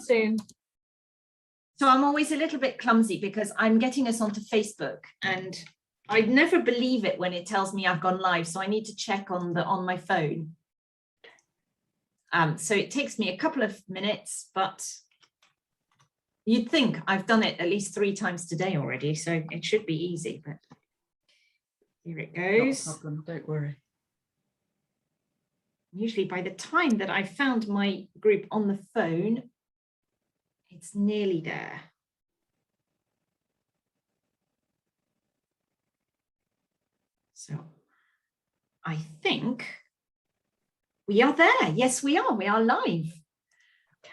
soon. So I'm always a little bit clumsy because I'm getting us onto Facebook and I never believe it when it tells me I've gone live. So I need to check on my phone. So it takes me a couple of minutes, but you'd think I've done it at least 3 times today already. So it should be easy, but here it goes. No problem, don't worry. Usually by the time that I found my group on the phone, it's nearly there. So I think we are there. Yes, we are. We are live. Okay.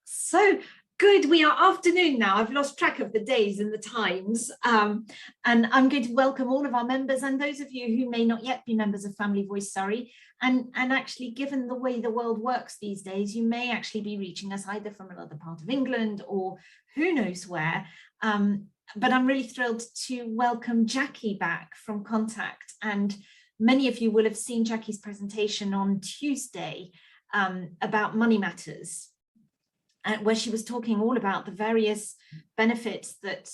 So good. We are afternoon now. I've lost track of the days and the times. And I'm going to welcome all of our members and those of you who may not yet be members of Family Voice Surrey. And actually, given the way the world works these days, you may actually be reaching us either from another part of England or who knows where. But I'm really thrilled to welcome Jackie back from Contact. And many of you will have seen Jackie's presentation on Tuesday about money matters, where she was talking all about the various benefits that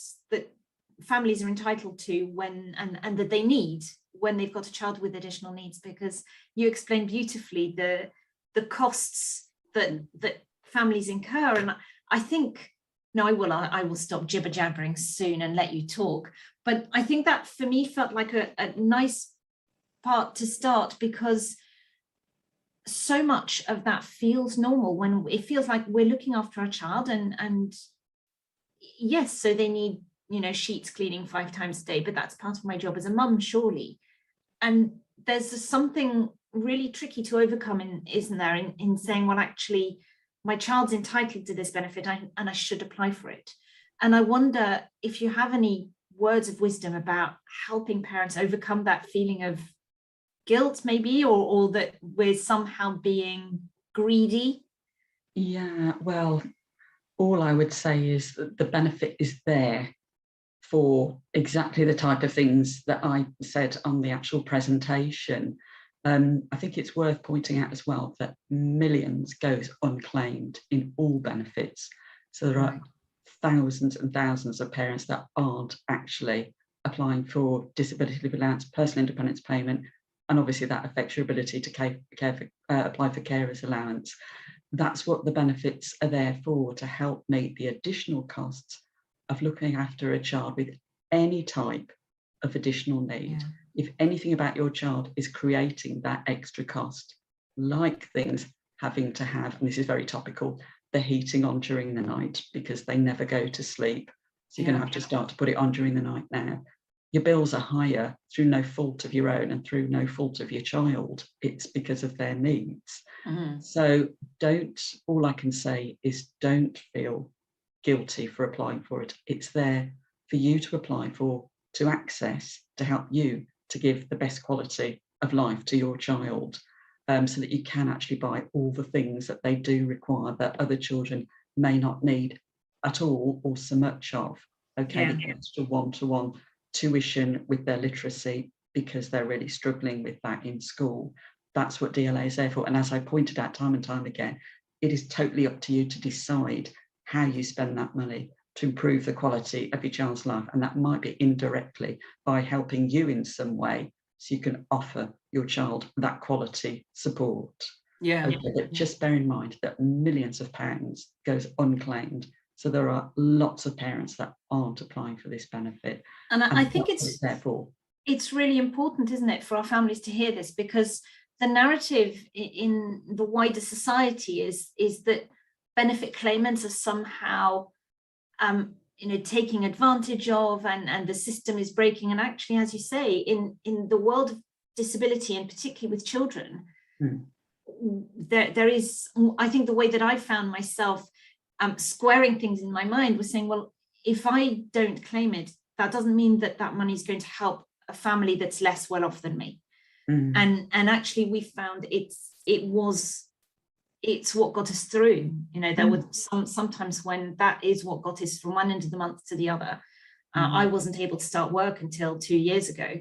families are entitled to when and that they need when they've got a child with additional needs, because you explained beautifully the costs that families incur. And I think, no, I will stop jibber jabbering soon and let you talk. But I think that for me felt like a nice part to start, because so much of that feels normal when it feels like we're looking after our child and yes, so they need, you know, sheets cleaning 5 times a day, but that's part of my job as a mum, surely. And there's something really tricky to overcome, isn't there, in saying, well, actually, my child's entitled to this benefit and I should apply for it. And I wonder if you have any words of wisdom about helping parents overcome that feeling of guilt, maybe, or that we're somehow being greedy. Yeah, well, all I would say is that the benefit is there for exactly the type of things that I said on the actual presentation. I think it's worth pointing out as well that millions goes unclaimed in all benefits. So there are thousands and thousands of parents that aren't actually applying for disability leave allowance, personal independence payment, and obviously that affects your ability to apply for carers allowance. That's what the benefits are there for, to help meet the additional costs of looking after a child with any type of additional need. Yeah. If anything about your child is creating that extra cost, like things having to have, and this is very topical, the heating on during the night because they never go to sleep. So you're going to have to start to put it on during the night now. Your bills are higher through no fault of your own and through no fault of your child. It's because of their needs. Mm-hmm. So all I can say is don't feel guilty for applying for it. It's there for you to apply for, to access, to help you to give the best quality of life to your child, so that you can actually buy all the things that they do require that other children may not need at all or so much of. Okay, the extra one-to-one tuition with their literacy because they're really struggling with that in school. That's what DLA is there for. And as I pointed out time and time again, it is totally up to you to decide how you spend that money to improve the quality of your child's life. And that might be indirectly by helping you in some way so you can offer your child that quality support. Yeah. Okay, but just bear in mind that millions of pounds goes unclaimed. So there are lots of parents that aren't applying for this benefit. And I think it's really important, isn't it, for our families to hear this, because the narrative in the wider society is that benefit claimants are somehow taking advantage of, and the system is breaking. And actually, as you say, in the world of disability, and particularly with children, there is, I think the way that I found myself squaring things in my mind was saying, well, if I don't claim it, that doesn't mean that money is going to help a family that's less well off than me. And actually we found it's what got us through. There were sometimes when that is what got us from one end of the month to the other. I wasn't able to start work until 2 years ago.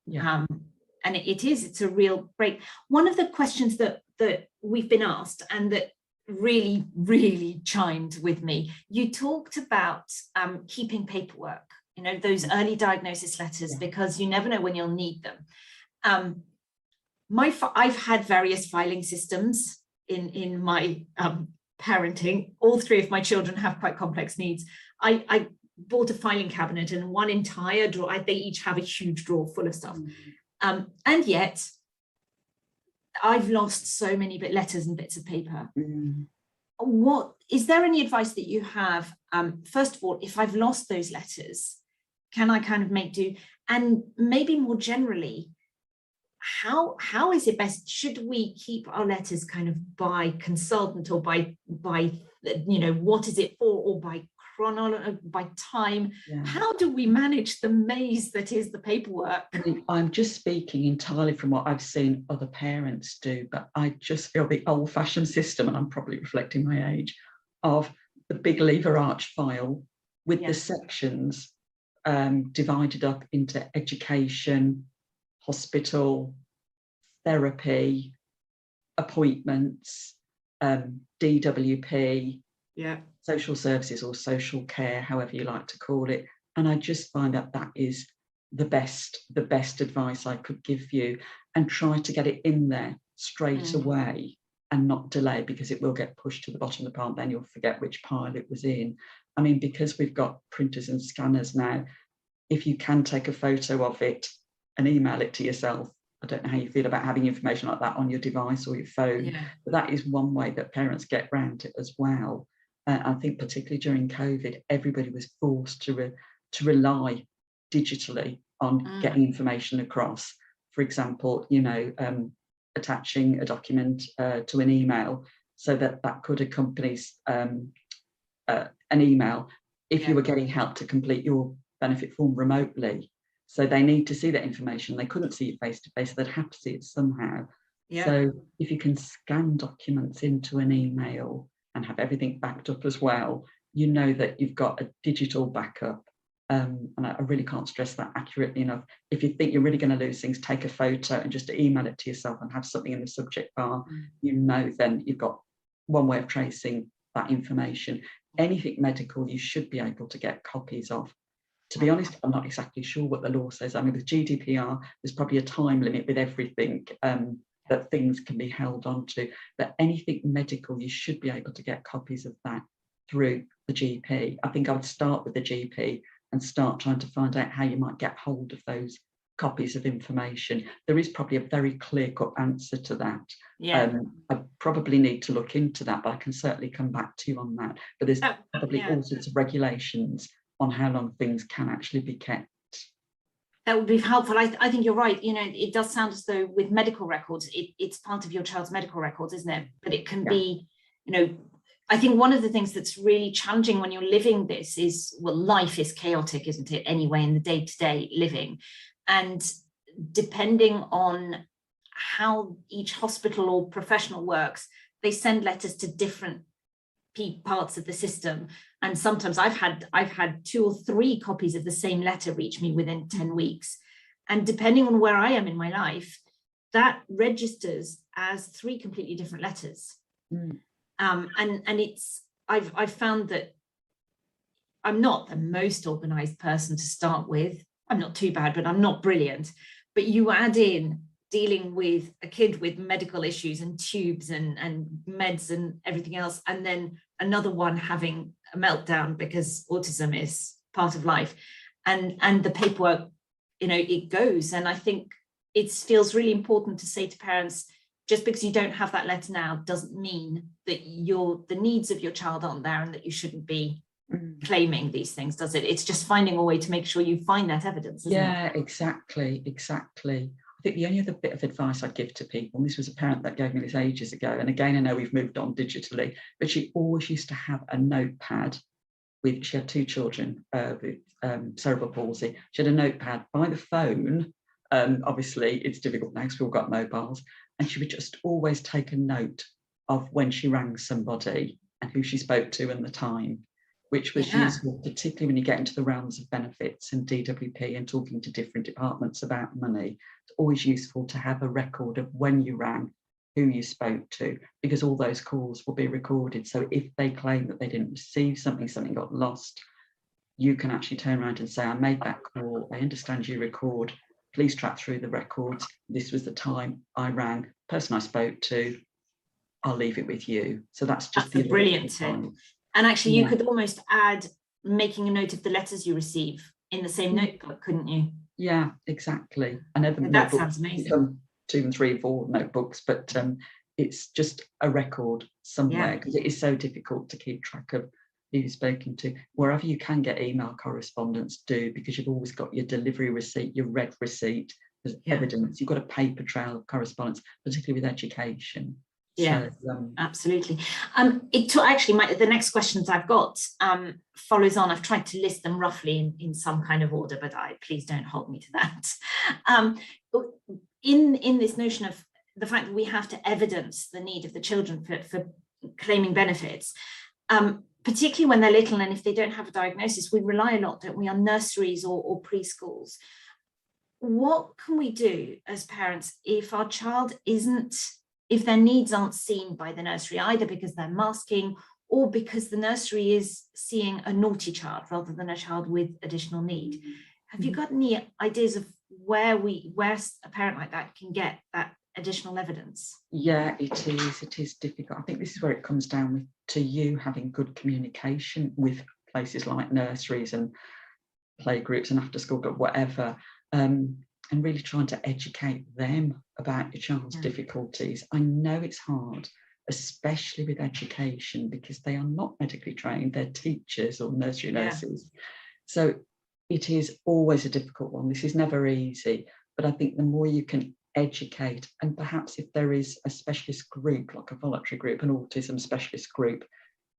And it's a real break. One of the questions that we've been asked, and that really, really chimed with me. You talked about keeping paperwork, you know, those early diagnosis letters, because you never know when you'll need them. I've had various filing systems in my parenting. All three of my children have quite complex needs. I bought a filing cabinet, and one entire drawer, they each have a huge drawer full of stuff. And yet I've lost so many letters and bits of paper. What is there any advice that you have? First of all, if I've lost those letters, can I kind of make do? And maybe more generally, how is it best? Should we keep our letters kind of by consultant, or by you know, what is it for, or by chronology, by time? How do we manage the maze that is the paperwork? I mean, I'm just speaking entirely from what I've seen other parents do, but I just feel the old-fashioned system, and I'm probably reflecting my age, of the big lever arch file with the sections divided up into education, hospital, therapy, appointments, DWP, social services or social care, however you like to call it. And I just find that that is the best advice I could give you, and try to get it in there straight away and not delay, because it will get pushed to the bottom of the pile, then you'll forget which pile it was in. I mean, because we've got printers and scanners now, if you can take a photo of it and email it to yourself, I don't know how you feel about having information like that on your device or your phone, but that is one way that parents get around it as well. I think particularly during COVID, everybody was forced to rely digitally on getting information across. For example, you know, attaching a document to an email, so that could accompany an email if you were getting help to complete your benefit form remotely. So they need to see that information. They couldn't see it face to face, so they'd have to see it somehow. So if you can scan documents into an email and have everything backed up as well, you know that you've got a digital backup. And I really can't stress that accurately enough. If you think you're really going to lose things, take a photo and just email it to yourself and have something in the subject bar. You know, then you've got one way of tracing that information. Anything medical, you should be able to get copies of. To be honest, I'm not exactly sure what the law says. I mean, with GDPR, there's probably a time limit with everything that things can be held onto. But anything medical, you should be able to get copies of that through the GP. I think I would start with the GP and start trying to find out how you might get hold of those copies of information. There is probably a very clear-cut answer to that. I probably need to look into that, but I can certainly come back to you on that. But there's probably all sorts of regulations on how long things can actually be kept. That would be helpful. I think you're right. You know, it does sound as though with medical records, it's part of your child's medical records, isn't it? But it can be, you know, I think one of the things that's really challenging when you're living this is, well, life is chaotic, isn't it? Anyway, in the day-to-day living. And depending on how each hospital or professional works, they send letters to different parts of the system. And sometimes I've had 2 or 3 copies of the same letter reach me within 10 weeks. And depending on where I am in my life, that registers as 3 completely different letters. And I've found that I'm not the most organized person to start with. I'm not too bad, but I'm not brilliant. But you add in dealing with a kid with medical issues and tubes and meds and everything else, and then another one having a meltdown because autism is part of life, and the paperwork, you know, it goes. And I think it feels really important to say to parents, just because you don't have that letter now doesn't mean that the needs of your child aren't there and that you shouldn't be claiming these things, does it? It's just finding a way to make sure you find that evidence, isn't it? Exactly. I think the only other bit of advice I'd give to people, and this was a parent that gave me this ages ago, and again, I know we've moved on digitally, but she always used to have a notepad she had 2 children with cerebral palsy. She had a notepad by the phone. Obviously, it's difficult now because we've all got mobiles, and she would just always take a note of when she rang somebody and who she spoke to and the time, which was useful, particularly when you get into the realms of benefits and DWP and talking to different departments about money. It's always useful to have a record of when you rang, who you spoke to, because all those calls will be recorded. So if they claim that they didn't receive something, something got lost, you can actually turn around and say, I made that call, I understand you record, please track through the records. This was the time I rang, person I spoke to, I'll leave it with you. So that's just a brilliant tip. And actually, you could almost add making a note of the letters you receive in the same notebook, couldn't you? Yeah, exactly. I know that sounds amazing. 2 and 3 and 4 notebooks, but it's just a record somewhere, because it is so difficult to keep track of who you've spoken to. Wherever you can get email correspondence, do, because you've always got your delivery receipt, your red receipt as evidence. You've got a paper trail of correspondence, particularly with education. Yeah, so, absolutely. Actually, the next questions I've got follows on. I've tried to list them roughly in some kind of order, but please don't hold me to that. In this notion of the fact that we have to evidence the need of the children for claiming benefits, particularly when they're little and if they don't have a diagnosis, we rely a lot, don't we, on nurseries or preschools. What can we do as parents if our child if their needs aren't seen by the nursery, either because they're masking or because the nursery is seeing a naughty child rather than a child with additional need? Have you got any ideas of where a parent like that can get that additional evidence? Yeah, it is difficult. I think this is where it comes down to you having good communication with places like nurseries and playgroups and after school club, whatever, and really trying to educate them about your child's difficulties. I know it's hard, especially with education, because they are not medically trained, they're teachers or nursery nurses. So it is always a difficult one. This is never easy, but I think the more you can educate, and perhaps if there is a specialist group, like a voluntary group, an autism specialist group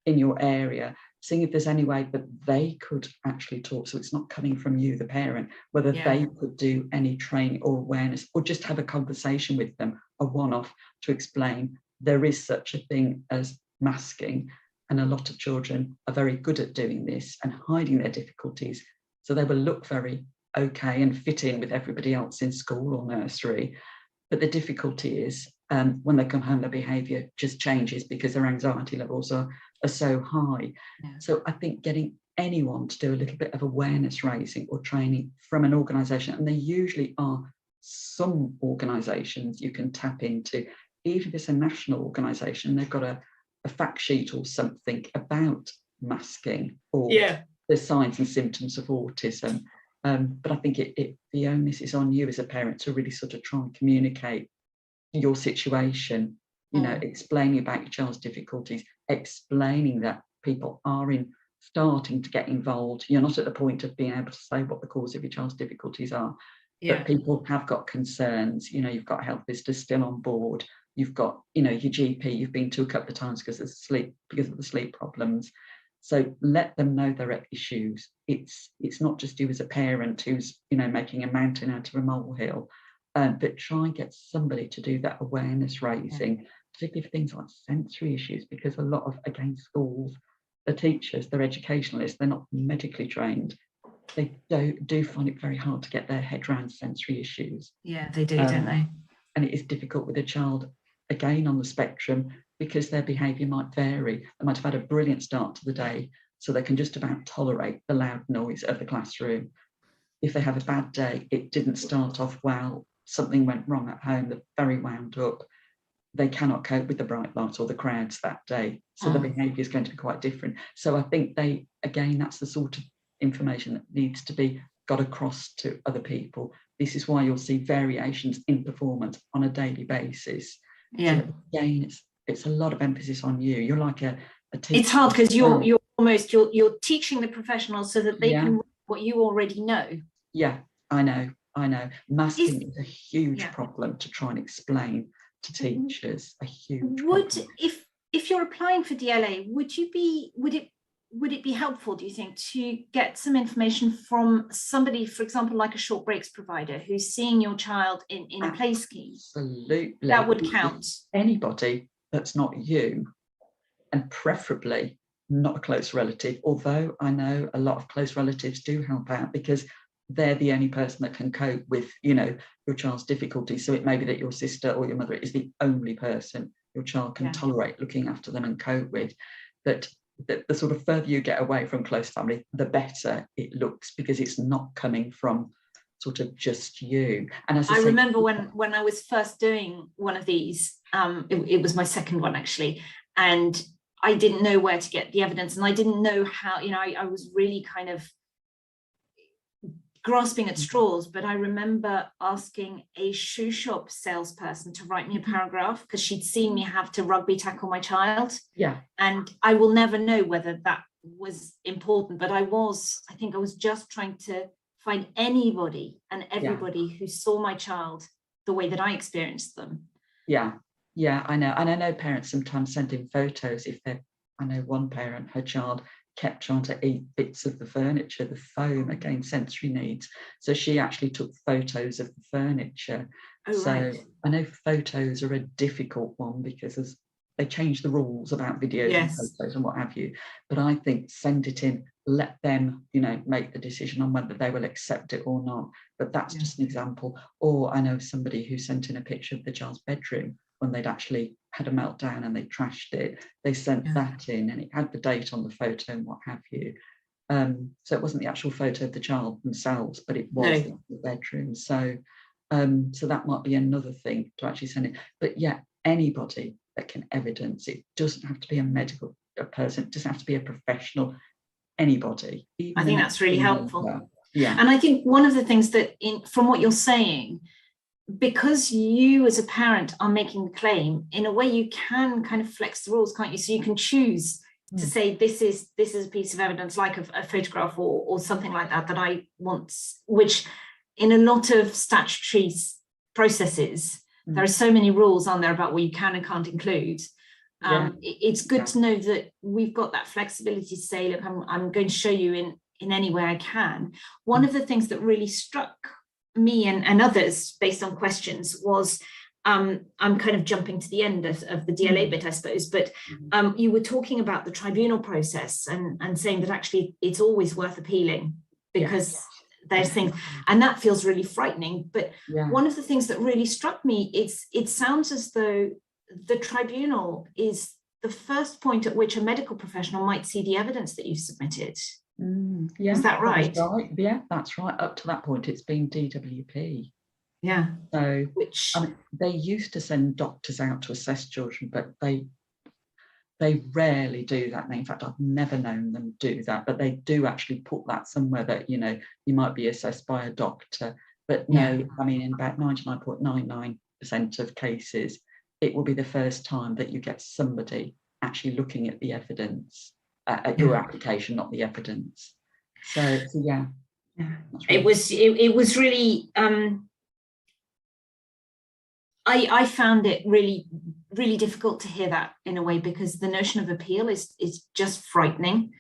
in your area, seeing if there's any way that they could actually talk, so it's not coming from you, the parent, whether they could do any training or awareness, or just have a conversation with them, a one-off, to explain there is such a thing as masking, and a lot of children are very good at doing this and hiding their difficulties, so they will look very okay and fit in with everybody else in school or nursery. But the difficulty is when they come home, their behaviour just changes because their anxiety levels are so high. So I think getting anyone to do a little bit of awareness raising or training from an organisation, and there usually are some organisations you can tap into, even if it's a national organisation, they've got a fact sheet or something about masking or the signs and symptoms of autism. But I think the onus is on you as a parent to really sort of try and communicate your situation, explaining about your child's difficulties, explaining that people are starting to get involved. You're not at the point of being able to say what the cause of your child's difficulties are, but people have got concerns. You've got health visitors still on board. You've got, your GP you've been to a couple of times because of the sleep problems. So let them know there are issues. It's not just you as a parent who's, making a mountain out of a molehill, but try and get somebody to do that awareness raising, particularly for things like sensory issues, because a lot of, again, schools, the teachers, they're educationalists, they're not medically trained. They do find it very hard to get their head around sensory issues. Yeah, they do, don't they? And it is difficult with a child, again, on the spectrum, because their behaviour might vary. They might have had a brilliant start to the day, so they can just about tolerate the loud noise of the classroom. If they have a bad day, it didn't start off well, something went wrong at home, they're very wound up, they cannot cope with the bright lights or the crowds that day. So the behaviour is going to be quite different. So I think that's the sort of information that needs to be got across to other people. This is why you'll see variations in performance on a daily basis. So again, it's a lot of emphasis on you. You're like a teacher. It's hard because you're almost you're teaching the professionals so that they can read what you already know. Yeah, I know. Masking is a huge problem to try and explain to teachers. A huge problem. If you're applying for DLA, would it be helpful, do you think, to get some information from somebody, for example, like a short breaks provider who's seeing your child in a play scheme? Absolutely. That would count. Anybody that's not you, and preferably not a close relative, although I know a lot of close relatives do help out, because they're the only person that can cope with, you know, your child's difficulties. So it may be that your sister or your mother is the only person your child can tolerate looking after them and cope with. But the sort of further you get away from close family, the better it looks, because it's not coming from sort of just you. And as I say, remember when I was first doing one of these, it was my second one actually, and I didn't know where to get the evidence, and I didn't know how, you know, I was really kind of grasping at straws. But I remember asking a shoe shop salesperson to write me a paragraph, because she'd seen me have to rugby tackle my child. Yeah. And I will never know whether that was important, but I think I was just trying to find anybody and everybody who saw my child the way that I experienced them. Yeah, I know. And I know parents sometimes send in photos if they're, I know one parent, her child kept trying to eat bits of the furniture, the foam, again, sensory needs. So she actually took photos of the furniture. Right. I know photos are a difficult one, because they change the rules about videos and photos and what have you. But I think send it in, let them, you know, make the decision on whether they will accept it or not. But that's just an example. Or I know somebody who sent in a picture of the child's bedroom when they'd actually had a meltdown and they trashed it. They sent that in, and it had the date on the photo and what have you. So it wasn't the actual photo of the child themselves, but it was the bedroom. So that might be another thing to actually send it. But yeah, anybody that can evidence, it doesn't have to be a person, it doesn't have to be a professional, anybody. I think that's really helpful. Yeah. And I think one of the things that from what you're saying, because you as a parent are making the claim, in a way you can kind of flex the rules, can't you? So you can choose to say, this is a piece of evidence, like a photograph or something like that I want, which in a lot of statutory processes, there are so many rules on there about what you can and can't include. It's good to know that we've got that flexibility to say, look, I'm going to show you in any way I can. One of the things that really struck me and others based on questions was, I'm kind of jumping to the end of the DLA bit, I suppose, but you were talking about the tribunal process and saying that actually it's always worth appealing, because there's things, and that feels really frightening. But one of the things that really struck me, it sounds as though the tribunal is the first point at which a medical professional might see the evidence that you've submitted. Is that right? That's right? Yeah, that's right. Up to that point, it's been DWP. Yeah. So they used to send doctors out to assess children, but they rarely do that. In fact, I've never known them do that, but they do actually put that somewhere that, you know, you might be assessed by a doctor. But no, I mean, in about 99.99% of cases, it will be the first time that you get somebody actually looking at the evidence, at your application, not the evidence. So yeah. It was really, I found it really, really difficult to hear that in a way, because the notion of appeal is just frightening.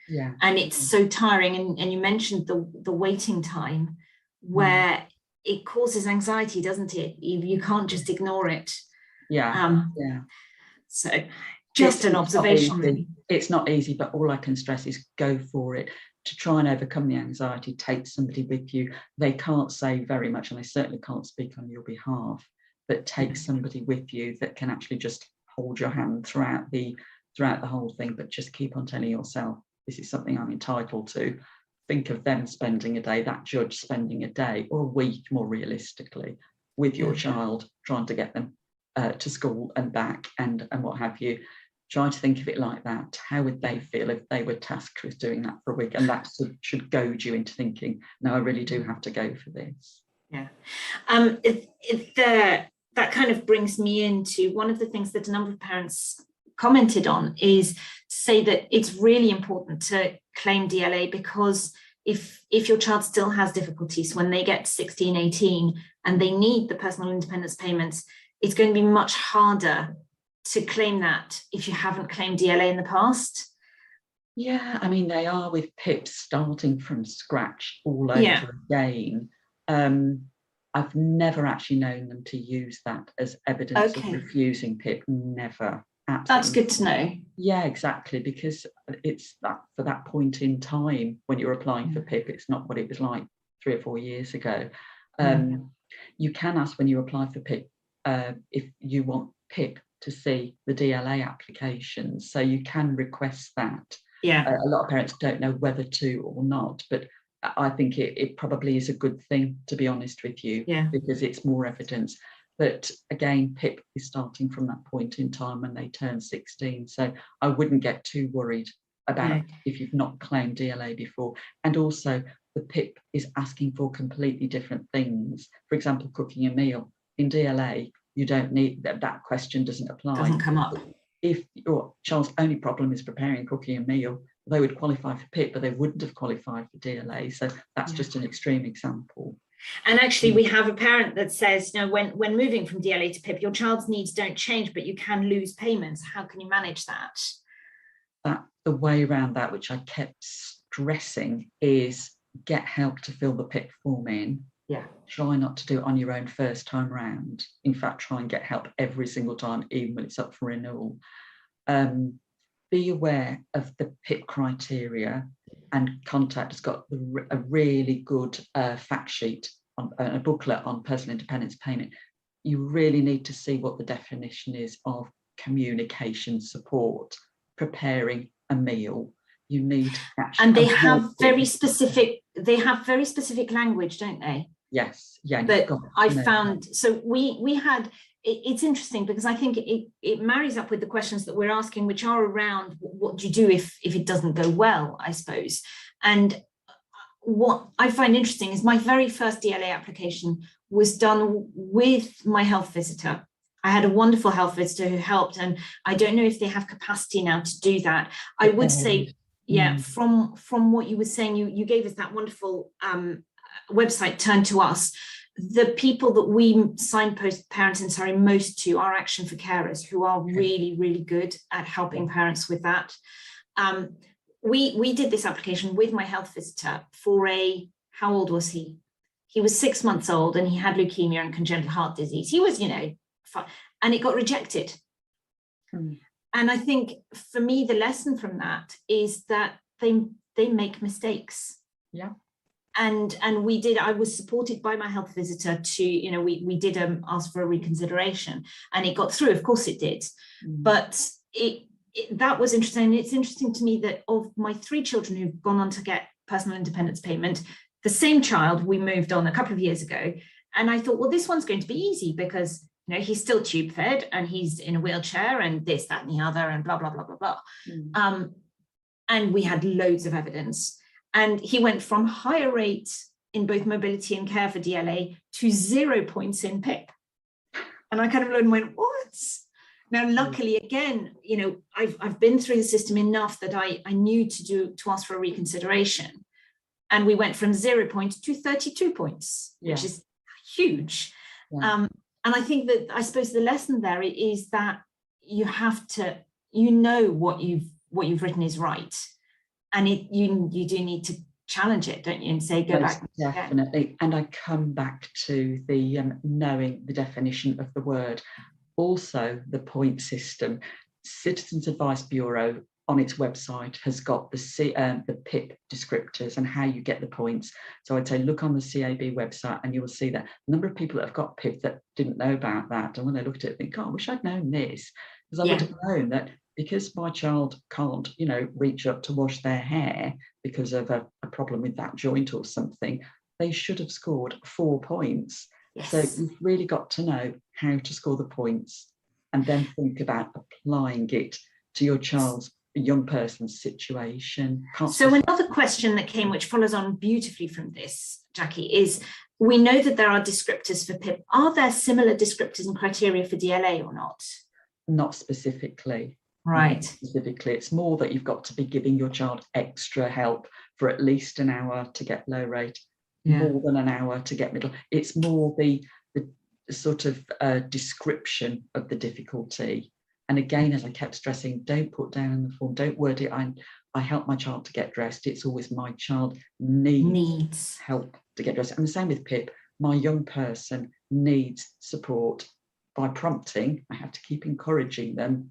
And it's so tiring. And you mentioned the waiting time, where it causes anxiety, doesn't it? You can't just ignore it. So just an observation. It's not easy, but all I can stress is go for it. To try and overcome the anxiety, take somebody with you. They can't say very much, and they certainly can't speak on your behalf, but take somebody with you that can actually just hold your hand throughout the whole thing, but just keep on telling yourself, this is something I'm entitled to. Think of them spending a day, that judge spending a day or a week, more realistically, with your child, trying to get them to school and back and what have you. Try to think of it like that. How would they feel if they were tasked with doing that for a week? And that should goad you into thinking, no, I really do have to go for this. That kind of brings me into one of the things that a number of parents commented on, is to say that it's really important to claim DLA, because if your child still has difficulties when they get 16, 18 and they need the personal independence payments, it's going to be much harder to claim that if you haven't claimed DLA in the past. Yeah, I mean, they are with PIPs starting from scratch all over again. I've never actually known them to use that as evidence of refusing PIP. Never. Absolutely. That's good to know. Yeah, exactly, because it's that for that point in time when you're applying for PIP, it's not what it was like 3 or 4 years ago. You can ask when you apply for PIP if you want PIP to see the DLA applications, so you can request that. A lot of parents don't know whether to or not, but I think it probably is a good thing, to be honest with you, because it's more evidence. But again, PIP is starting from that point in time when they turn 16, so I wouldn't get too worried about if you've not claimed DLA before. And also the PIP is asking for completely different things. For example, cooking a meal. In DLA, you don't need that question doesn't apply. Doesn't come up. If your child's only problem is preparing and cooking a meal, they would qualify for PIP, but they wouldn't have qualified for DLA. So that's just an extreme example. And actually, we have a parent that says, you know, when moving from DLA to PIP, your child's needs don't change, but you can lose payments. How can you manage that? The way around that, which I kept stressing, is get help to fill the PIP form in. Try not to do it on your own first time round. In fact, try and get help every single time, even when it's up for renewal. Be aware of the PIP criteria, and Contact has got a really good fact sheet, on a booklet on personal independence payment. You really need to see what the definition is of communication support, preparing a meal. You need to actually, and they have very specific language, don't they? Yes, yeah. But I found, so we had, it's interesting because I think it marries up with the questions that we're asking, which are around what do you do if it doesn't go well, I suppose. And what I find interesting is my very first DLA application was done with my health visitor. I had a wonderful health visitor who helped, and I don't know if they have capacity now to do that. I would say, from what you were saying, you gave us that wonderful website, Turn to Us. The people that we signpost parenting most to are Action for Carers, who are really, really good at helping parents with that. We did this application with my health visitor for how old was he? He was 6 months old, and he had leukemia and congenital heart disease. He was, and it got rejected. And I think for me, the lesson from that is that they make mistakes. And I was supported by my health visitor to, we did ask for a reconsideration, and it got through. Of course it did. But that was interesting. And it's interesting to me that of my 3 children who've gone on to get personal independence payment, the same child we moved on a couple of years ago. And I thought, well, this one's going to be easy because, he's still tube fed and he's in a wheelchair and this, that, and the other, and blah, blah, blah, blah, blah. And we had loads of evidence. And he went from higher rates in both mobility and care for DLA to 0 points in PIP. And I kind of went, what? Now, luckily, again, I've been through the system enough that I knew to ask for a reconsideration. And we went from 0 points to 32 points, which is huge. And I think that, I suppose the lesson there is that you have to, what you've written is right. And you do need to challenge it, don't you, and say, go back. Definitely. And I come back to the knowing the definition of the word. Also, the point system. Citizens Advice Bureau on its website has got the PIP descriptors and how you get the points. So I'd say look on the CAB website and you will see that the number of people that have got PIP that didn't know about that. And when they looked at it, think, oh, I wish I'd known this. Because I would have known that because my child can't, reach up to wash their hair because of a problem with that joint or something, they should have scored 4 points. So you've really got to know how to score the points and then think about applying it to your child's young person's situation. So another question that came, which follows on beautifully from this, Jackie, is we know that there are descriptors for PIP. Are there similar descriptors and criteria for DLA or not? Not specifically. Right. Not specifically. It's more that you've got to be giving your child extra help for at least an hour to get low rate, more than an hour to get middle. It's more the sort of description of the difficulty. And again, as I kept stressing, don't put down in the form, don't word it, I help my child to get dressed. It's always my child needs help to get dressed. And the same with PIP, my young person needs support. By prompting, I have to keep encouraging them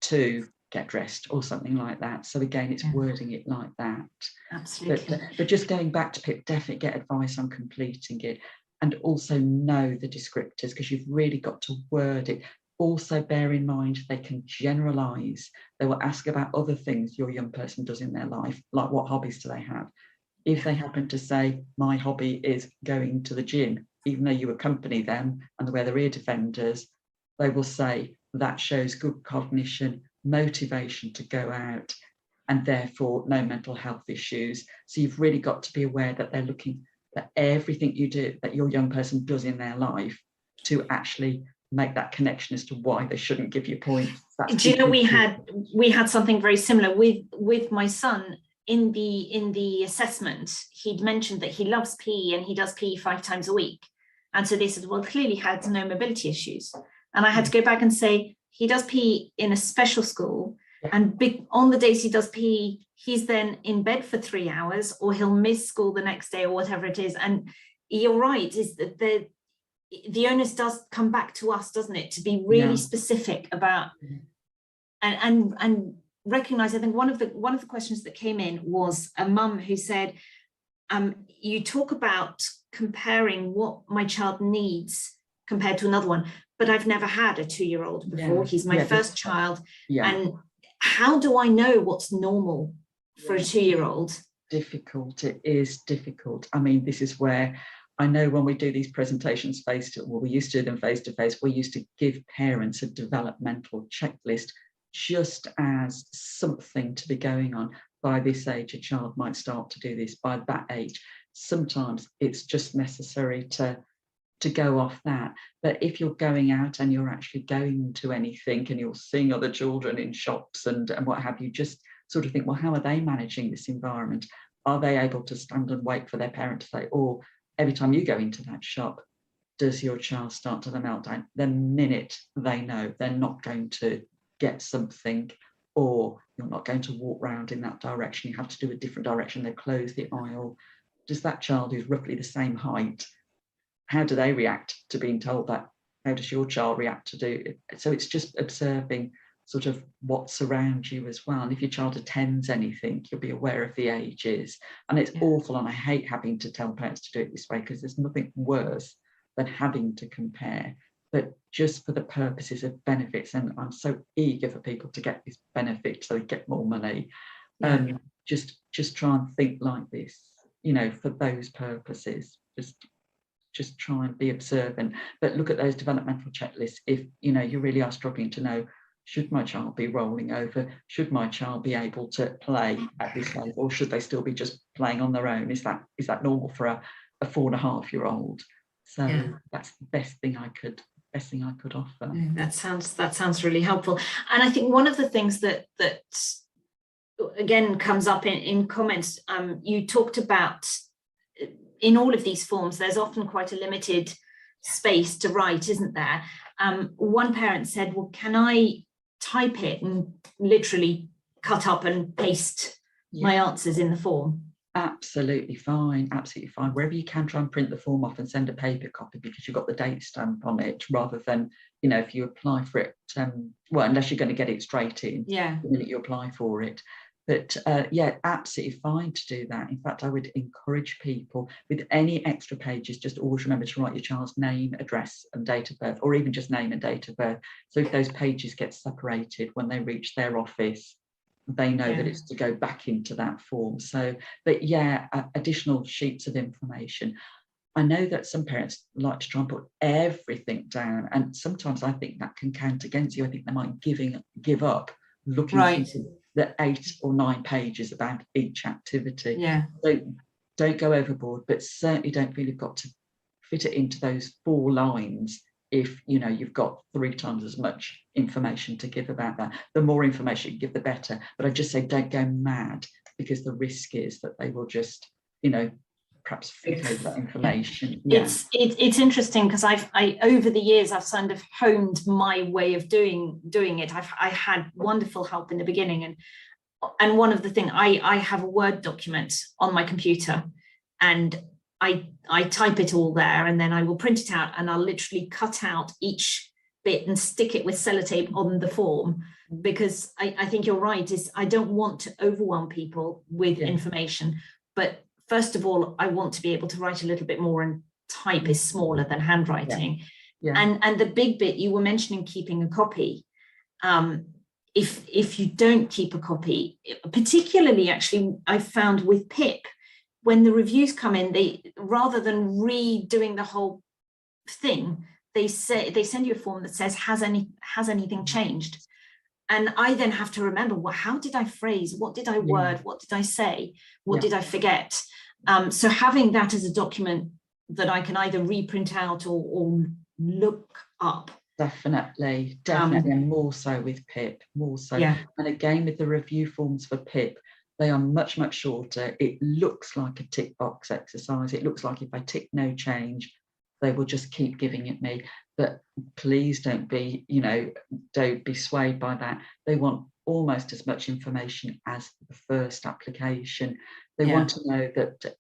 to get dressed or something like that. So again, it's wording it like that. Absolutely. But just going back to PIP, definitely get advice on completing it, and also know the descriptors, because you've really got to word it. Also bear in mind they can generalise. They will ask about other things your young person does in their life, like what hobbies do they have. If they happen to say, my hobby is going to the gym, even though you accompany them and they wear their ear defenders, they will say that shows good cognition, motivation to go out, and therefore no mental health issues. So you've really got to be aware that they're looking at everything you do, that your young person does in their life, to actually make that connection as to why they shouldn't give you points. Do you know, we had something very similar with my son. In the assessment, he'd mentioned that he loves PE and he does PE 5 times a week. And so they said, well, clearly had no mobility issues. And I had to go back and say, he does PE in a special school. And on the days he does PE, he's then in bed for 3 hours, or he'll miss school the next day, or whatever it is. And you're right, is that the onus does come back to us, doesn't it, to be really specific about and recognize. I think one of the questions that came in was a mum who said, you talk about comparing what my child needs compared to another one, but I've never had a 2-year-old before. He's my first child. And how do I know what's normal for a 2-year-old? Difficult. It is difficult. I mean, this is where I know when we do these presentations we used to do them face to face, we used to give parents a developmental checklist just as something to be going on. By this age, a child might start to do this. By that age, sometimes it's just necessary to go off that. But if you're going out and you're actually going to anything and you're seeing other children in shops and what have you, just sort of think, well, how are they managing this environment? Are they able to stand and wait for their parent to say, or every time you go into that shop, does your child start to the meltdown? The minute they know they're not going to get something, or you're not going to walk round in that direction, you have to do a different direction, they close the aisle. Does that child who's roughly the same height, how do they react to being told that? How does your child react to do it? So it's just observing sort of what's around you as well. And if your child attends anything, you'll be aware of the ages. And it's awful, and I hate having to tell parents to do it this way, because there's nothing worse than having to compare. But just for the purposes of benefits, and I'm so eager for people to get this benefit so they get more money, just try and think like this, you know, for those purposes. Just try and be observant, but look at those developmental checklists. If you know you really are struggling to know, should my child be rolling over, should my child be able to play at this level, or should they still be just playing on their own? Is that normal for a 4.5-year-old? So that's the best thing I could offer. That sounds really helpful. And I think one of the things that again comes up in comments, you talked about, in all of these forms, there's often quite a limited space to write, isn't there? One parent said, well, can I type it and literally cut up and paste my answers in the form? Absolutely fine, absolutely fine. Wherever you can, try and print the form off and send a paper copy, because you've got the date stamp on it, rather than, you know, if you apply for it, well, unless you're going to get it straight in the minute you apply for it. But absolutely fine to do that. In fact, I would encourage people with any extra pages, just always remember to write your child's name, address and date of birth, or even just name and date of birth. So if those pages get separated when they reach their office, they know that it's to go back into that form. So, but additional sheets of information. I know that some parents like to try and put everything down, and sometimes I think that can count against you. I think they might give up looking through the 8 or 9 pages about each activity. So don't go overboard, but certainly don't feel you've got to fit it into those 4 lines if you know you've got 3 times as much information to give about that. The more information you give, the better. But I just say don't go mad, because the risk is that they will just, you know, perhaps fit over that information. It's interesting, because I over the years I've kind of honed my way of doing it. I had wonderful help in the beginning, and one of the things, I have a Word document on my computer, and I type it all there, and then I will print it out, and I'll literally cut out each bit and stick it with sellotape on the form, because I think you're right, is I don't want to overwhelm people with Yeah. information, but first of all, I want to be able to write a little bit more, and type is smaller than handwriting. Yeah. And the big bit you were mentioning, keeping a copy. If you don't keep a copy, particularly actually I've found with PIP, when the reviews come in, they, rather than redoing the whole thing, they send you a form that says, has anything changed? And I then have to remember, well, how did I phrase? What did I word? What did I say? What did I forget? So having that as a document that I can either reprint out or look up. Definitely, and more so with PIP, more so. Yeah. And again, with the review forms for PIP, they are much, much shorter. It looks like a tick box exercise. It looks like if I tick no change, they will just keep giving it me. But please don't be, don't be swayed by that. They want almost as much information as the first application. They want to know that,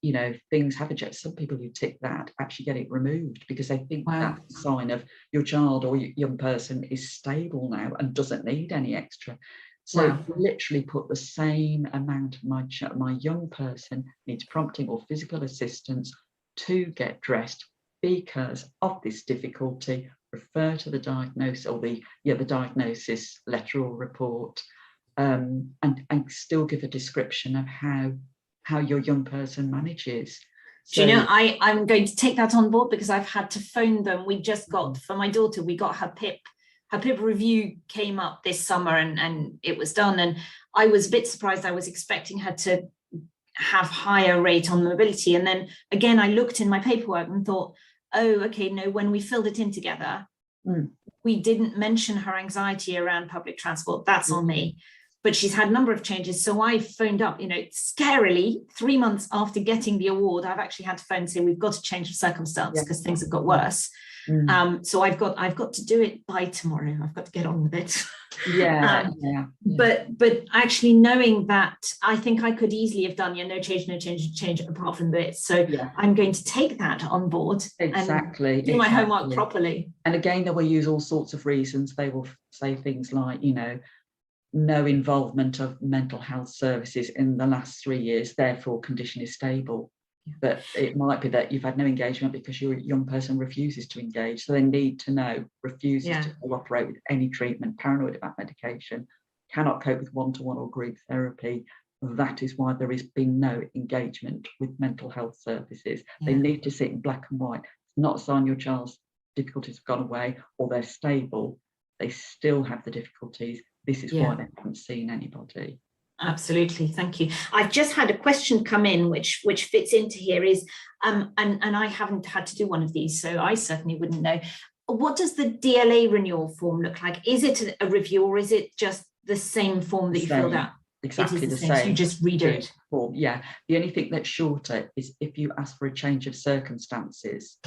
things haven't changed. Some people who tick that actually get it removed because they think that's a sign of your child or your young person is stable now and doesn't need any extra. So literally put the same amount of my young person needs prompting or physical assistance to get dressed because of this difficulty. Refer to the diagnosis or the diagnosis letter or report, and still give a description of how your young person manages. So, do you know, I'm going to take that on board because I've had to phone them. We just got, for my daughter, we got her PIP review came up this summer and it was done. And I was a bit surprised. I was expecting her to have higher rate on mobility. And then again, I looked in my paperwork and thought, oh, okay, no, when we filled it in together, we didn't mention her anxiety around public transport. That's on me. But she's had a number of changes. So I phoned up, scarily, 3 months after getting the award, I've actually had to phone and say, we've got to change the circumstance because things have got worse. So I've got to do it by tomorrow. I've got to get on with it. But actually knowing that, I think I could easily have done, no change apart from this. So I'm going to take that on board and do my homework properly. And again, they will use all sorts of reasons. They will say things like, no involvement of mental health services in the last 3 years, therefore condition is stable. But it might be that you've had no engagement because your young person refuses to engage. So they need to know, refuses to cooperate with any treatment, paranoid about medication, cannot cope with one-to-one or group therapy. That is why there has been no engagement with mental health services. They need to sit in black and white. It's not a sign your child's difficulties have gone away or they're stable. They still have the difficulties. This is why they haven't seen anybody. Absolutely, thank you. I've just had a question come in which fits into here is, and I haven't had to do one of these, so I certainly wouldn't know. What does the DLA renewal form look like? Is it a review or is it just the same form that you filled out? Exactly the same. So you just redo it. Form. Yeah, the only thing that's shorter is if you ask for a change of circumstances.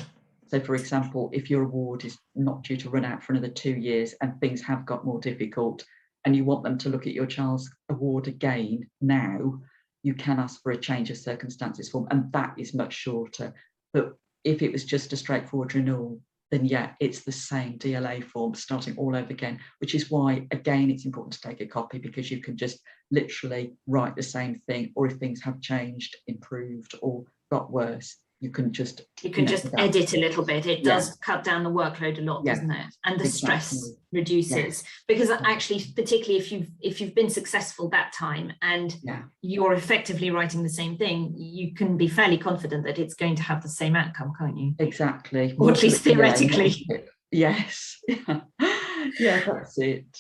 So, for example, if your award is not due to run out for another 2 years and things have got more difficult, and you want them to look at your child's award again now, you can ask for a change of circumstances form, and that is much shorter. But if it was just a straightforward renewal, then it's the same DLA form starting all over again, which is why, again, it's important to take a copy because you can just literally write the same thing, or if things have changed, improved, or got worse, you can just edit a little bit. It does cut down the workload a lot, doesn't it? And the stress reduces because actually, particularly if you've been successful that time and you're effectively writing the same thing, you can be fairly confident that it's going to have the same outcome, can't you? Exactly. Or at least theoretically. Yes. That's it.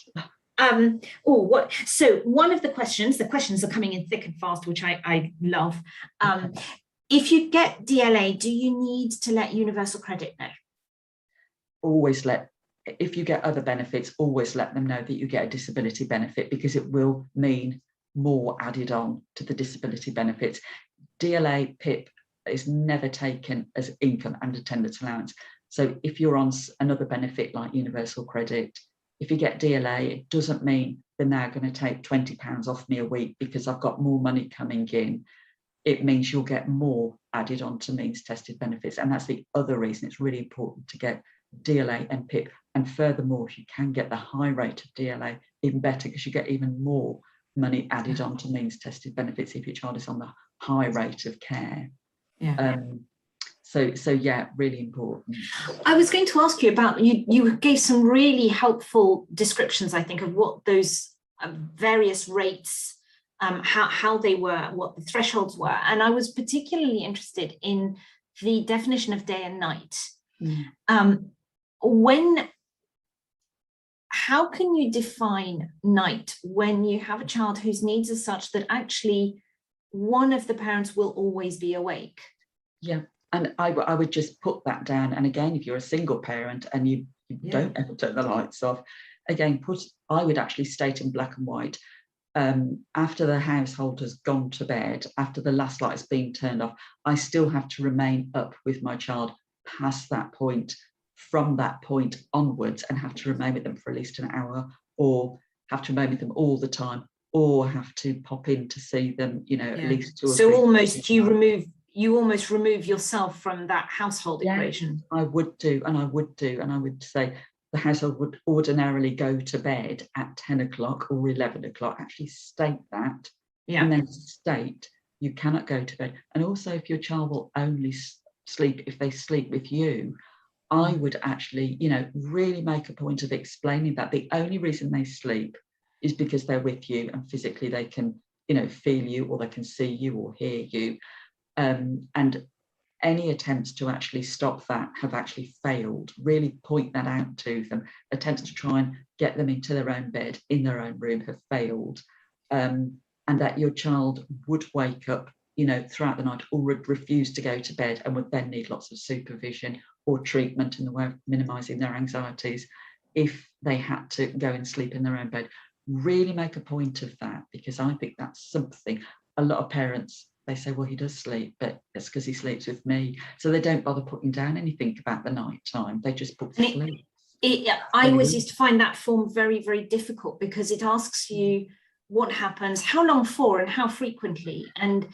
So one of the questions are coming in thick and fast, which I love. If you get DLA, do you need to let Universal Credit know? If you get other benefits, always let them know that you get a disability benefit because it will mean more added on to the disability benefits. DLA, PIP is never taken as income and attendance allowance. So if you're on another benefit like Universal Credit, if you get DLA, it doesn't mean they're now going to take £20 off me a week because I've got more money coming in. It means you'll get more added on to means tested benefits. And that's the other reason it's really important to get DLA and PIP. And furthermore, if you can get the high rate of DLA, even better, because you get even more money added on to means tested benefits if your child is on the high rate of care. Yeah. So yeah, really important. I was going to ask you about, you gave some really helpful descriptions, I think, of what those various rates, how they were, what the thresholds were. And I was particularly interested in the definition of day and night. How can you define night when you have a child whose needs are such that actually one of the parents will always be awake? Yeah, and I would just put that down. And again, if you're a single parent and you don't ever turn the lights off, again, I would actually state in black and white, after the household has gone to bed, after the last light has been turned off, I still have to remain up with my child past that point, from that point onwards, and have to remain with them for at least an hour, or have to remain with them all the time, or have to pop in to see them, at least 2 or 3 So almost you almost remove yourself from that household equation. I would do, and I would say the household would ordinarily go to bed at 10 o'clock or 11 o'clock, actually state that, and then state you cannot go to bed. And also, if your child will only sleep if they sleep with you, I would actually, really make a point of explaining that the only reason they sleep is because they're with you and physically they can, feel you, or they can see you or hear you. And any attempts to actually stop that have actually failed. Really point that out to them. Attempts to try and get them into their own bed in their own room have failed. And that your child would wake up, throughout the night, or would refuse to go to bed, and would then need lots of supervision or treatment in the way of minimising their anxieties if they had to go and sleep in their own bed. Really make a point of that, because I think that's something a lot of parents, they say, well, he does sleep, but it's because he sleeps with me. So they don't bother putting down anything about the night time. They just put sleep. I always used to find that form very, very difficult, because it asks you what happens, how long for, and how frequently, and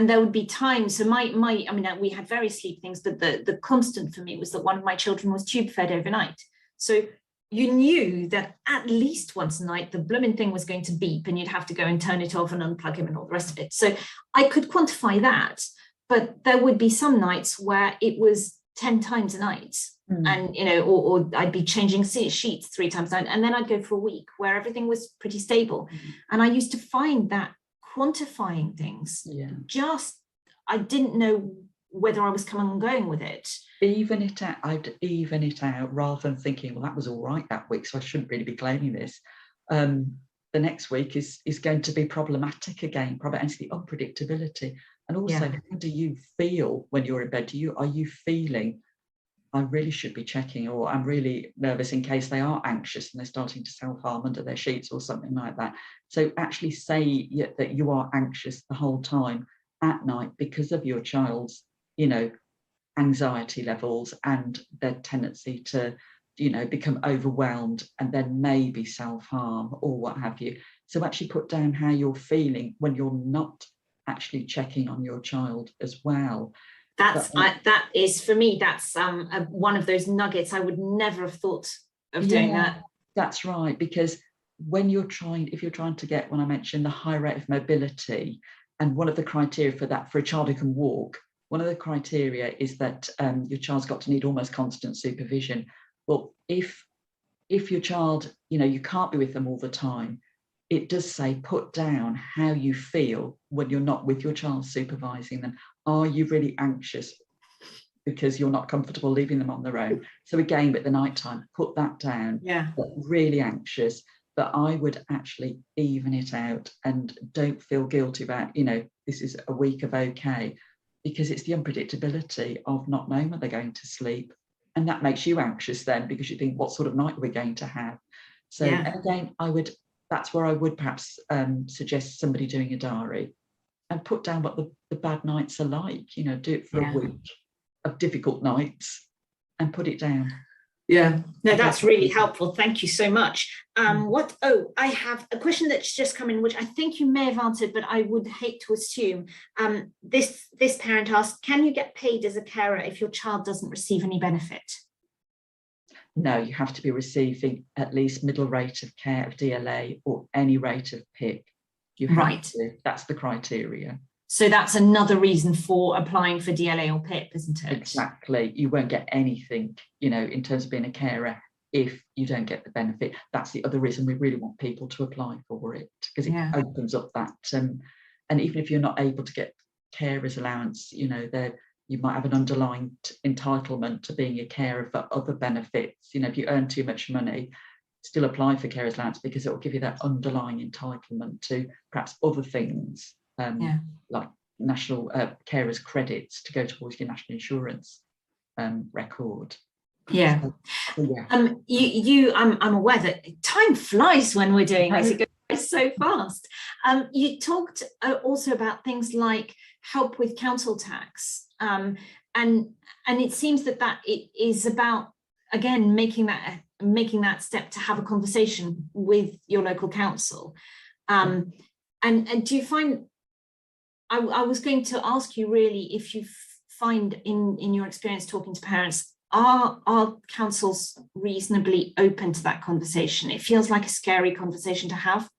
there would be times. So we had various sleep things, but the constant for me was that one of my children was tube fed overnight. So you knew that at least once a night the blooming thing was going to beep, and you'd have to go and turn it off and unplug him and all the rest of it. So I could quantify that, but there would be some nights where it was 10 times a night. And or I'd be changing sheets 3 times a night, and then I'd go for a week where everything was pretty stable. And I used to find that quantifying things, I didn't know whether I was coming and going with it. I'd even it out, rather than thinking, well, that was all right that week, so I shouldn't really be claiming this. The next week is going to be problematic again, and it's the unpredictability. And also, how do you feel when you're in bed? Are you feeling, I really should be checking, or I'm really nervous in case they are anxious and they're starting to self-harm under their sheets or something like that. So actually say that you are anxious the whole time at night because of your child's, anxiety levels and their tendency to, become overwhelmed and then maybe self-harm or what have you. So actually put down how you're feeling when you're not actually checking on your child as well. That is, for me, that's one of those nuggets I would never have thought of doing that. That's right, because if you're trying to get, when I mentioned the high rate of mobility, and one of the criteria for that, for a child who can walk, one of the criteria is that your child's got to need almost constant supervision. Well, if your child, you can't be with them all the time, it does say put down how you feel when you're not with your child supervising them. Are you really anxious because you're not comfortable leaving them on their own? So again, at the night time, put that down. Really anxious. But I would actually even it out, and don't feel guilty about, this is a week of okay, because it's the unpredictability of not knowing when they're going to sleep. And that makes you anxious then, because you think, what sort of night are we going to have? So and again, that's where I would perhaps suggest somebody doing a diary and put down what the bad nights are like, do it for a week of difficult nights and put it down. No, that's really helpful. Thank you so much. I have a question that's just come in, which I think you may have answered, but I would hate to assume. This parent asked, can you get paid as a carer if your child doesn't receive any benefit? No, you have to be receiving at least middle rate of care of DLA or any rate of PIP. You have Right. to. That's the criteria. So that's another reason for applying for DLA or PIP, isn't it? Exactly. You won't get anything, you know, in terms of being a carer if you don't get the benefit. That's the other reason we really want people to apply for it, because it opens up that. And even if you're not able to get carers allowance, you know, you might have an underlying entitlement to being a carer for other benefits. You know, if you earn too much money, still apply for carers allowance because it will give you that underlying entitlement to perhaps other things, like national carers credits to go towards your national insurance record. Yeah. So, yeah. I'm aware that time flies when we're doing this. It goes so fast. You talked also about things like help with council tax, and it seems that it is about, again, making that step to have a conversation with your local council. And do you find? I was going to ask you really if you find in your experience talking to parents, are councils reasonably open to that conversation? It feels like a scary conversation to have.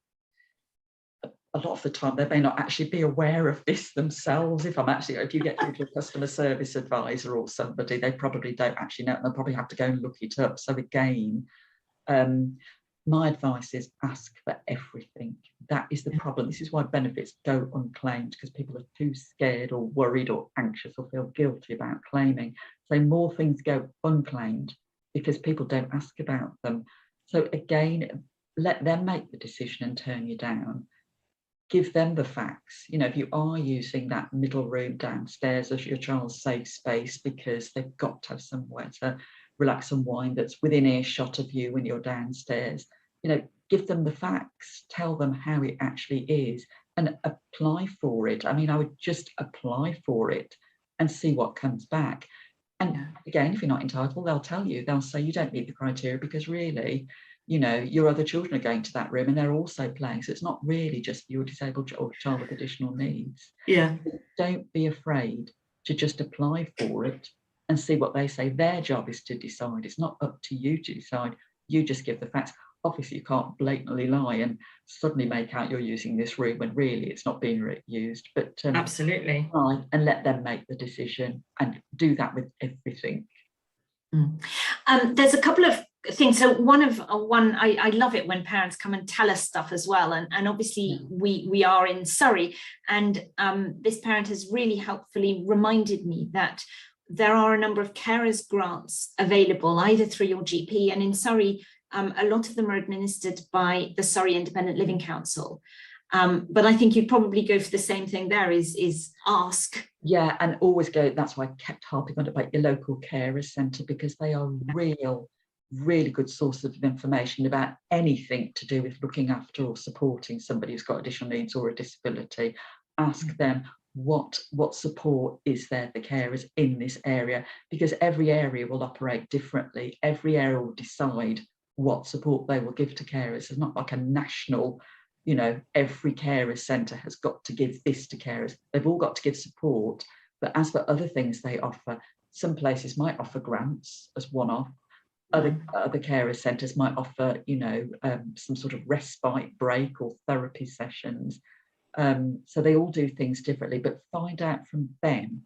A lot of the time they may not actually be aware of this themselves. If you get through to a customer service advisor or somebody, they probably don't actually know, and they'll probably have to go and look it up. So again, my advice is ask for everything. That is the problem. This is why benefits go unclaimed, because people are too scared or worried or anxious or feel guilty about claiming. So more things go unclaimed because people don't ask about them. So again, let them make the decision and turn you down. Give them the facts. You know, if you are using that middle room downstairs as your child's safe space because they've got to have somewhere to relax and wind that's within earshot of you when you're downstairs, you know, give them the facts, tell them how it actually is, and apply for it. I mean, I would just apply for it and see what comes back. And again, if you're not entitled, they'll tell you, they'll say you don't meet the criteria because really, you know, your other children are going to that room and they're also playing. So it's not really just your disabled or child with additional needs. Yeah. Don't be afraid to just apply for it and see what they say. Their job is to decide. It's not up to you to decide. You just give the facts. Obviously, you can't blatantly lie and suddenly make out you're using this room when really it's not being used. But absolutely, try and let them make the decision, and do that with everything. There's a couple of things. So I love it when parents come and tell us stuff as well. And obviously we are in Surrey, and this parent has really helpfully reminded me that there are a number of carers grants available either through your GP, and in Surrey, a lot of them are administered by the Surrey Independent Living Council. But I think you'd probably go for the same thing there, is ask. Yeah, and always go, that's why I kept harping on about your local carers centre, because they are really good sources of information about anything to do with looking after or supporting somebody who's got additional needs or a disability. Ask them what support is there for carers in this area, because every area will operate differently. Every area will decide what support they will give to carers. It's not like a national, you know, every carers centre has got to give this to carers. They've all got to give support. But as for other things they offer, some places might offer grants as one-off. Other carers centres might offer, you know, some sort of respite break or therapy sessions. So they all do things differently, but find out from them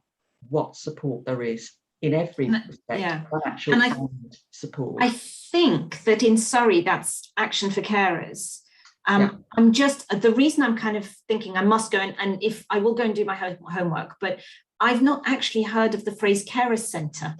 what support there is in every respect, financial and support. I think that in Surrey, that's Action for Carers. I'm just, the reason I'm kind of thinking I must go and if I will go and do my homework, but I've not actually heard of the phrase carers centre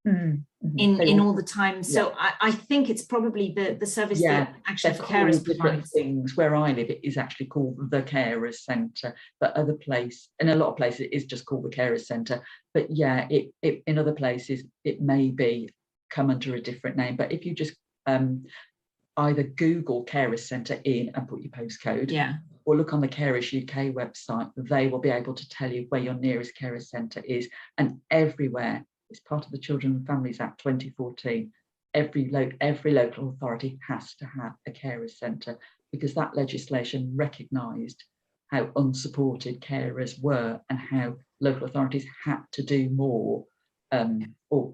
in all the time. So I think it's probably the service that Action for Carers provides. Things where I live, it is actually called the Carers Centre, but in a lot of places it is just called the Carers Centre. But yeah, it in other places it may be come under a different name. But if you just either Google Carers Centre in and put your postcode, or look on the Carers UK website, they will be able to tell you where your nearest Carers Centre is. And everywhere, it's part of the Children and Families Act 2014, every local authority has to have a carers centre, because that legislation recognised how unsupported carers were and how local authorities had to do more or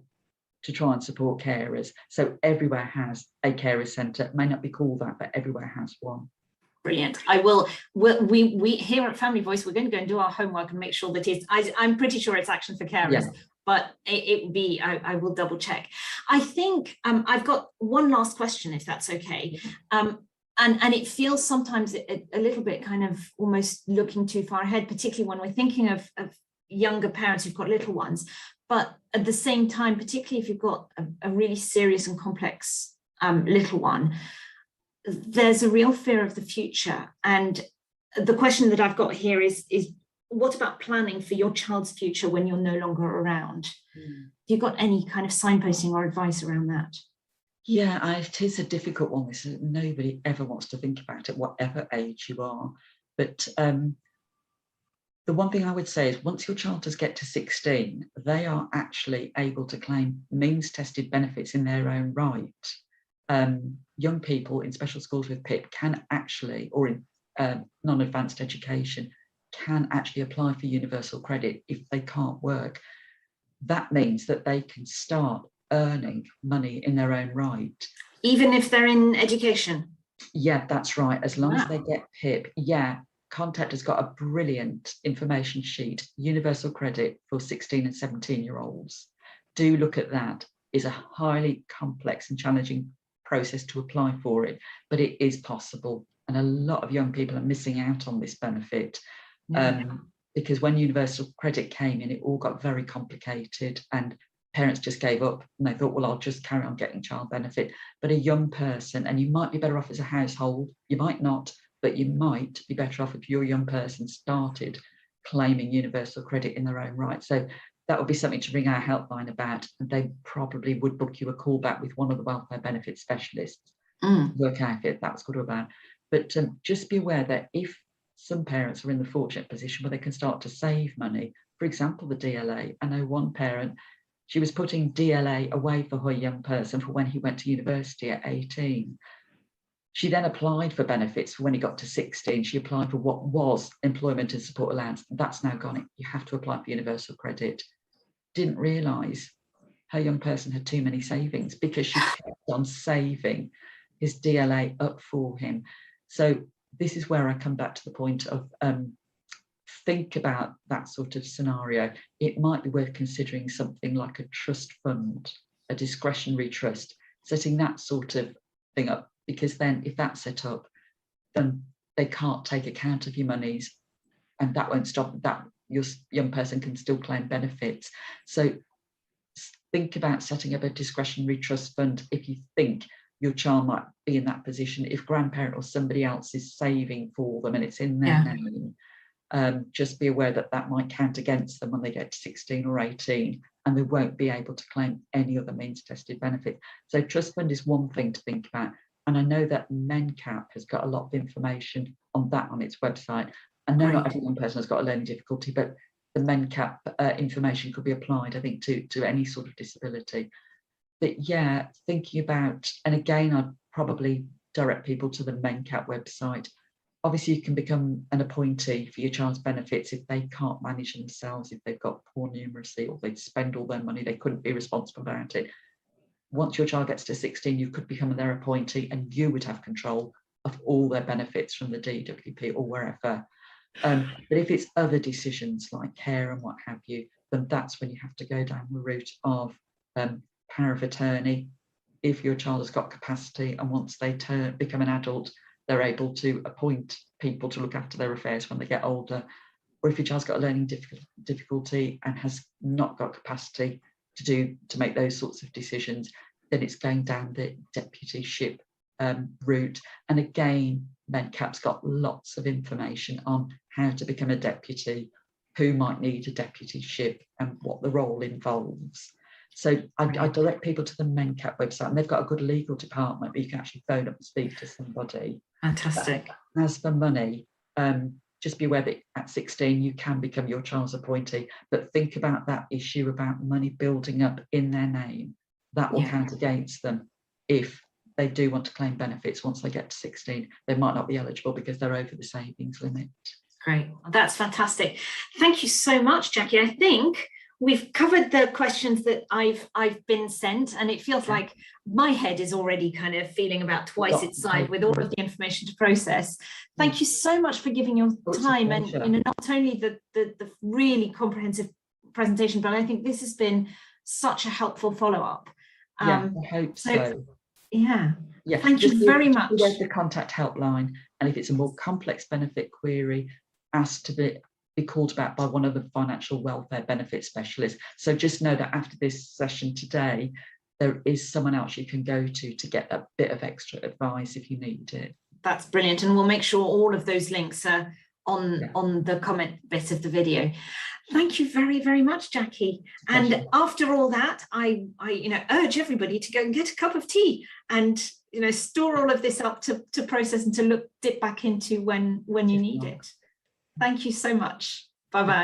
to try and support carers. So everywhere has a carers centre. It may not be called that, but everywhere has one. Brilliant. We here at Family Voice, we're going to go and do our homework and make sure that I'm pretty sure it's Action for Carers, but it would be, I will double check. I think I've got one last question, if that's okay. And it feels sometimes a little bit kind of almost looking too far ahead, particularly when we're thinking of younger parents who've got little ones. But at the same time, particularly if you've got a really serious and complex little one, there's a real fear of the future. And the question that I've got here is what about planning for your child's future when you're no longer around? Have you got any kind of signposting or advice around that? Yeah, it is a difficult one. Nobody ever wants to think about it, whatever age you are. But the one thing I would say is once your child does get to 16, they are actually able to claim means-tested benefits in their own right. Young people in special schools with PIP can actually, or in non-advanced education, can actually apply for universal credit if they can't work. That means that they can start earning money in their own right. Even if they're in education? Yeah, that's right. As long as they get PIP. Yeah, Contact has got a brilliant information sheet, universal credit for 16 and 17-year-olds. Do look at that. It's a highly complex and challenging process to apply for it, but it is possible. And a lot of young people are missing out on this benefit because when universal credit came in, it all got very complicated and parents just gave up and they thought, well, I'll just carry on getting child benefit. But a young person, and you might be better off as a household, you might not, but you might be better off if your young person started claiming universal credit in their own right. So that would be something to ring our helpline about, and they probably would book you a call back with one of the welfare benefit specialists to work out if that's good or bad. But just be aware that if some parents are in the fortunate position where they can start to save money, for example, the DLA, I know one parent, she was putting DLA away for her young person for when he went to university at 18. She then applied for benefits for when he got to 16. She applied for what was employment and support allowance. That's now gone. You have to apply for universal credit. Didn't realise her young person had too many savings because she kept on saving his DLA up for him. So this is where I come back to the point of think about that sort of scenario. It might be worth considering something like a trust fund, a discretionary trust, setting that sort of thing up, because then if that's set up, then they can't take account of your monies, and that won't stop that. Your young person can still claim benefits. So think about setting up a discretionary trust fund if you think your child might be in that position. If grandparent or somebody else is saving for them and it's in their name, just be aware that that might count against them when they get to 16 or 18, and they won't be able to claim any other means tested benefit. So trust fund is one thing to think about. And I know that MenCap has got a lot of information on that on its website. I know not every young person has got a learning difficulty, but the MenCap information could be applied, I think, to any sort of disability. But yeah, thinking about, and again, I'd probably direct people to the MenCap website. Obviously, you can become an appointee for your child's benefits if they can't manage themselves, if they've got poor numeracy, or they spend all their money, they couldn't be responsible about it. Once your child gets to 16, you could become their appointee and you would have control of all their benefits from the DWP or wherever. But if it's other decisions like care and what have you, then that's when you have to go down the route of power of attorney. If your child has got capacity and once they become an adult, they're able to appoint people to look after their affairs when they get older. Or if your child's got a learning difficulty and has not got capacity to make those sorts of decisions, then it's going down the deputyship route. And again, MenCap's got lots of information on how to become a deputy, who might need a deputyship and what the role involves. So I direct people to the MenCap website, and they've got a good legal department, but you can actually phone up and speak to somebody. Fantastic. As for money, just be aware that at 16 you can become your child's appointee, but think about that issue about money building up in their name. That will count against them if they do want to claim benefits once they get to 16. They might not be eligible because they're over the savings limit. Great, that's fantastic. Thank you so much, Jackie. I think we've covered the questions that I've been sent, and it feels like my head is already kind of feeling about twice its size with all of the information to process. Thank you so much for giving your time, and not only the really comprehensive presentation, but I think this has been such a helpful follow-up. I hope so. Yeah. Thank you very much. There's the contact helpline, and if it's a more complex benefit query, ask to be called back by one of the financial welfare benefit specialists. So just know that after this session today, there is someone else you can go to get a bit of extra advice if you need it. That's brilliant, and we'll make sure all of those links are on the comment bit of the video. Thank you very, very much, Jackie. And after all that, I urge everybody to go and get a cup of tea and store all of this up to process and to dip back into when you need it. Thank you so much. Bye-bye.